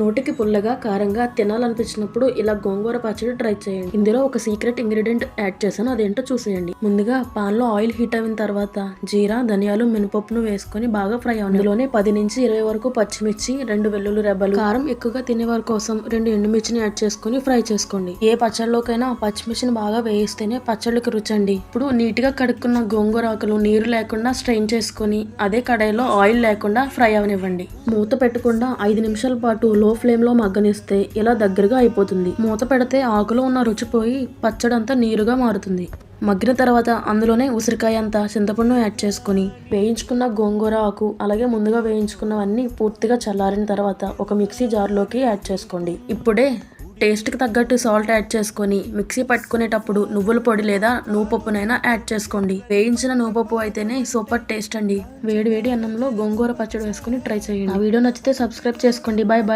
నోటికి పుల్లగా కారంగా తినాలనిపించినప్పుడు ఇలా గోంగూర పచ్చడి ట్రై చేయండి. ఇందులో ఒక సీక్రెట్ ఇంగ్రీడియంట్ యాడ్ చేశాను, అదేంటో చూసేయండి. ముందుగా పాన్ లో ఆయిల్ హీట్ అయిన తర్వాత జీరా, ధనియాలు, మినపప్పును వేసుకొని బాగా ఫ్రై అవ్వండి. ఇందులోనే 10 నుంచి 20 వరకు పచ్చిమిర్చి, 2 వెల్లుల్లి రెబ్బలు, కారం ఎక్కువగా తినేవారి కోసం 2 ఎండుమిర్చిని యాడ్ చేసుకుని ఫ్రై చేసుకోండి. ఏ పచ్చడిలోకైనా పచ్చిమిర్చిని బాగా వేయిస్తేనే పచ్చళ్ళకి రుచండి. ఇప్పుడు నీట్ గా కడుక్కున్న గోంగూర ఆకులు నీరు లేకుండా స్ట్రెయిన్ చేసుకుని అదే కడాయిలో ఆయిల్ లేకుండా ఫ్రై అవనివ్వండి. మూత పెట్టకుండా 5 నిమిషాల పాటు లో ఫ్లేమ్ లో మగ్గనిస్తే ఇలా దగ్గరగా అయిపోతుంది. మూత పెడితే ఆకులో ఉన్న రుచి పోయి పచ్చడంతా నీరుగా మారుతుంది. మగ్గిన తర్వాత అందులోనే ఉసిరికాయ అంతా చింతపండు యాడ్ చేసుకుని వేయించుకున్న గోంగూర ఆకు అలాగే ముందుగా వేయించుకున్నవన్నీ పూర్తిగా చల్లారిన తర్వాత ఒక మిక్సీ జార్లోకి యాడ్ చేసుకోండి. ఇప్పుడే టేస్ట్కి తగ్గట్టు సాల్ట్ యాడ్ చేసుకొని మిక్సీ పట్టుకునేటప్పుడు నువ్వుల పొడి లేదా నువ్వుపప్పునైనా యాడ్ చేసుకోండి. వేయించిన నువ్వుపప్పు అయితేనే సూపర్ టేస్ట్ అండి. వేడి వేడి అన్నంలో గోంగూర పచ్చడి వేసుకుని ట్రై చేయండి. ఆ వీడియో నచ్చితే సబ్స్క్రైబ్ చేసుకోండి. Bye bye.